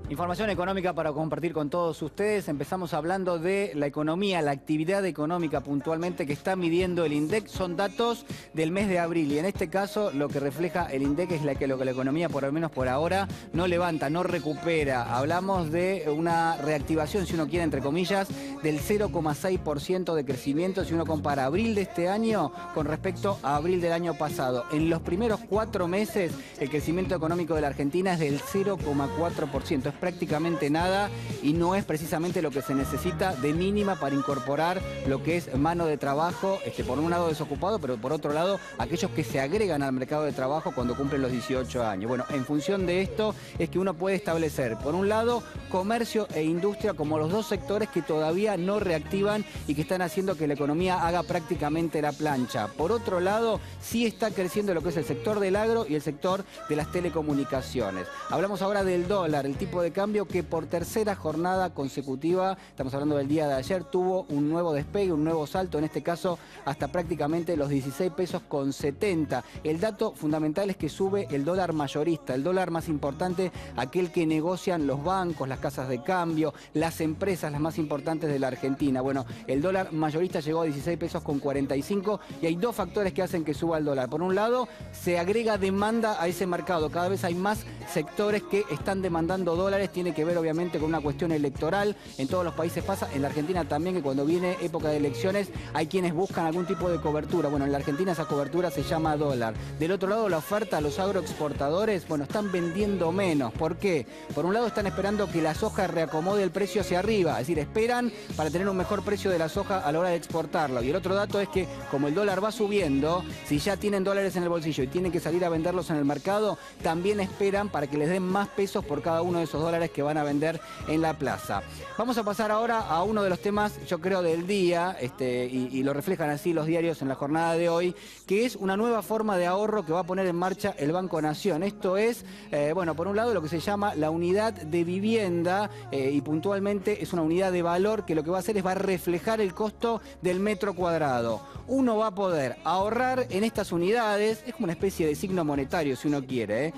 Información económica para compartir con todos ustedes. Empezamos hablando de la economía, la actividad económica puntualmente que está midiendo el INDEC. Son datos del mes de abril y en este caso lo que refleja el INDEC es lo que la economía, por lo menos por ahora, no levanta, no recupera. Hablamos de una reactivación, si uno quiere, entre comillas, del 0,6% de crecimiento si uno compara abril de este año con respecto a abril del año pasado. En los primeros 4 meses el crecimiento económico de la Argentina es del 0,4%. Es prácticamente nada y no es precisamente lo que se necesita de mínima para incorporar lo que es mano de trabajo, por un lado desocupado, pero por otro lado aquellos que se agregan al mercado de trabajo cuando cumplen los 18 años. Bueno, en función de esto es que uno puede establecer, por un lado, comercio e industria como los dos sectores que todavía no reactivan y que están haciendo que la economía haga prácticamente la plancha. Por otro lado, sí está creciendo lo que es el sector del agro y el sector de las telecomunicaciones. Hablamos ahora del dólar, el tipo de cambio que por tercera jornada consecutiva, estamos hablando del día de ayer, tuvo un nuevo despegue, un nuevo salto, en este caso hasta prácticamente los 16 pesos con 70. El dato fundamental es que sube el dólar mayorista, el dólar más importante, aquel que negocian los bancos, las casas de cambio, las empresas, las más importantes de la Argentina. Bueno, el dólar mayorista llegó a 16 pesos con 45 y hay dos factores que hacen que suba el dólar. Por un lado, se agrega demanda a ese mercado, cada vez hay más sectores que están demandando dólares, tiene que ver obviamente con una cuestión electoral, en todos los países pasa, en la Argentina también, que cuando viene época de elecciones hay quienes buscan algún tipo de cobertura. Bueno, en la Argentina esa cobertura se llama dólar. Del otro lado, la oferta a los agroexportadores, bueno, están vendiendo menos. ¿Por qué? Por un lado están esperando que la soja reacomode el precio hacia arriba, es decir, esperan para tener un mejor precio de la soja a la hora de exportarlo. Y el otro dato es que como el dólar va subiendo, si ya tienen dólares en el bolsillo y tienen que salir a venderlos en el mercado, también esperan para que les den más pesos por cada uno de esos dólares que van a vender en la plaza. Vamos a pasar ahora a uno de los temas, yo creo, del día, y lo reflejan así los diarios en la jornada de hoy, que es una nueva forma de ahorro que va a poner en marcha el Banco Nación. Esto es, bueno, por un lado lo que se llama la unidad de vivienda, y puntualmente es una unidad de valor que lo que va a hacer es va a reflejar el costo del metro cuadrado. Uno va a poder ahorrar en estas unidades, es como una especie de signo monetario si uno quiere,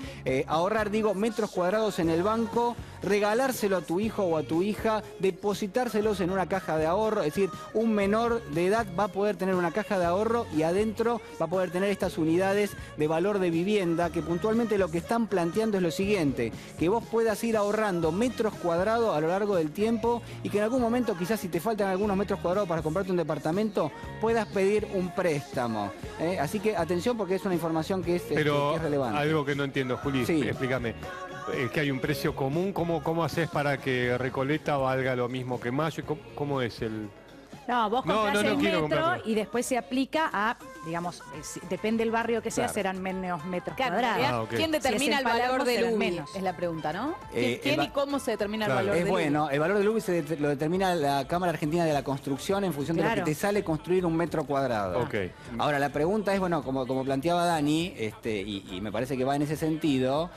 ahorrar, digo, metros cuadrados en el banco, regalárselo a tu hijo o a tu hija, depositárselos en una caja de ahorro, es decir, un menor de edad va a poder tener una caja de ahorro y adentro va a poder tener estas unidades de valor de vivienda que puntualmente lo que están planteando es lo siguiente, que vos puedas ir ahorrando metros cuadrados a lo largo del tiempo y que en algún momento, quizás si te faltan algunos metros cuadrados para comprarte un departamento, puedas pedir un préstamo. Así que atención porque es una información que es, que es relevante. Algo que no entiendo, Juli, sí. Explícame. Es que hay un precio común, ¿cómo haces para que Recoleta valga lo mismo que Mayo? ¿Cómo es el...? No, vos comprás el metro comprarlo. y después se aplica a, digamos, depende del barrio que sea, claro, serán menos metros claro, cuadrados. Okay. ¿Quién determina Si es el en valor Palermo, del serán UBI? menos. Es la pregunta, ¿no? ¿Quién ¿Quién y cómo se determina el Claro. valor del UBI? Bueno, el valor del UBI lo determina la Cámara Argentina de la Construcción en función de lo que te sale construir un metro cuadrado. Okay. Ahora, la pregunta es, bueno, como planteaba Dani, y me parece que va en ese sentido,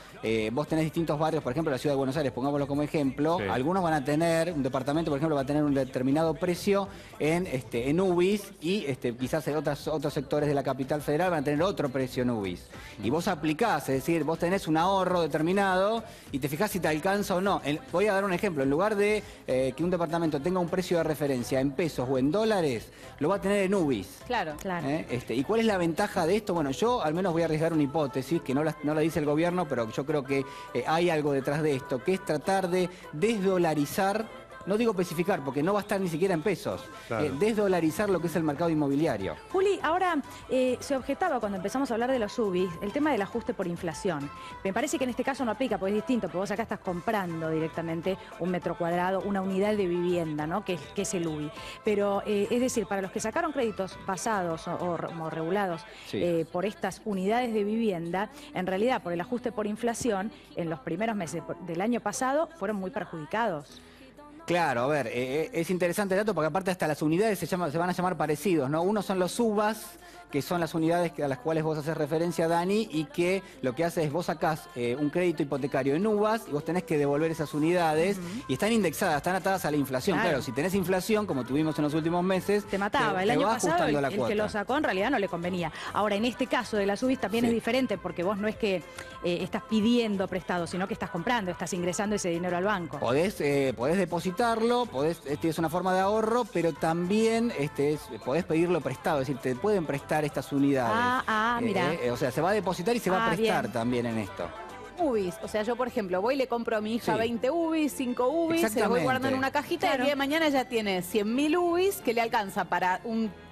vos tenés distintos barrios, por ejemplo, la Ciudad de Buenos Aires, pongámoslo como ejemplo, Sí. algunos van a tener, un departamento, por ejemplo, va a tener un determinado precio en UBIs y quizás en otros sectores de la capital federal van a tener otro precio en UBIs. Y vos aplicás, es decir, vos tenés un ahorro determinado y te fijás si te alcanza o no. Voy a dar un ejemplo, en lugar de que un departamento tenga un precio de referencia en pesos o en dólares, lo va a tener en UBIs. Claro. Claro. ¿Y cuál es la ventaja de esto? Bueno, yo al menos voy a arriesgar una hipótesis, que no la dice el gobierno, pero yo creo que hay algo detrás de esto, que es tratar de desdolarizar. No digo especificar, porque no va a estar ni siquiera en pesos. Claro. Desdolarizar lo que es el mercado inmobiliario. Juli, ahora se objetaba cuando empezamos a hablar de los UBIs el tema del ajuste por inflación. Me parece que en este caso no aplica, porque es distinto, porque vos acá estás comprando directamente un metro cuadrado, una unidad de vivienda, ¿no? Que es el UBI. Pero, es decir, para los que sacaron créditos pasados o regulados Sí. por estas unidades de vivienda, en realidad por el ajuste por inflación, en los primeros meses del año pasado fueron muy perjudicados. Claro, a ver, es interesante el dato porque aparte hasta las unidades se van a llamar parecidos, ¿no? Unos son los UBAs, que son las unidades a las cuales vos haces referencia, Dani, y que lo que hace es vos sacás un crédito hipotecario en uvas y vos tenés que devolver esas unidades y están indexadas, están atadas a la inflación. Claro, si tenés inflación, como tuvimos en los últimos meses, te mataba. El año pasado el cuota. Que lo sacó en realidad no le convenía. Ahora, en este caso de las UBIs también es diferente, porque vos no es que estás pidiendo prestado, sino que estás comprando, estás ingresando ese dinero al banco. Podés depositarlo, es una forma de ahorro, pero también podés pedirlo prestado, es decir, te pueden prestar estas unidades. Mira. O sea, se va a depositar y se va a prestar también en esto. UBIs, o sea, yo por ejemplo voy y le compro a mi hija 20 UBIs, 5 UBIs, se los voy guardando en una cajita y el día de mañana ya tiene 100.000 UBIs que le alcanza para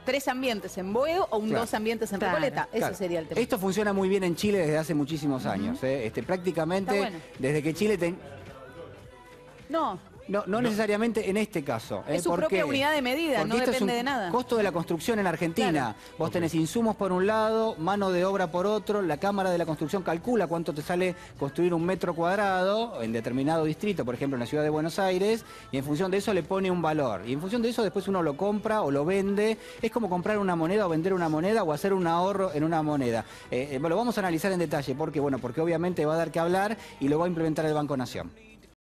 3 ambientes en Boedo o 2 ambientes en Recoleta. Eso sería el tema. Esto funciona muy bien en Chile desde hace muchísimos años. Prácticamente desde que Chile... No necesariamente en este caso. Es su propia unidad de medida, no depende de nada. Costo de la construcción en Argentina. Vos tenés insumos por un lado, mano de obra por otro, la Cámara de la Construcción calcula cuánto te sale construir un metro cuadrado en determinado distrito, por ejemplo en la ciudad de Buenos Aires, y en función de eso le pone un valor. Y en función de eso después uno lo compra o lo vende. Es como comprar una moneda o vender una moneda o hacer un ahorro en una moneda. Lo vamos a analizar en detalle. ¿Por qué? Bueno, porque obviamente va a dar que hablar y lo va a implementar el Banco Nación.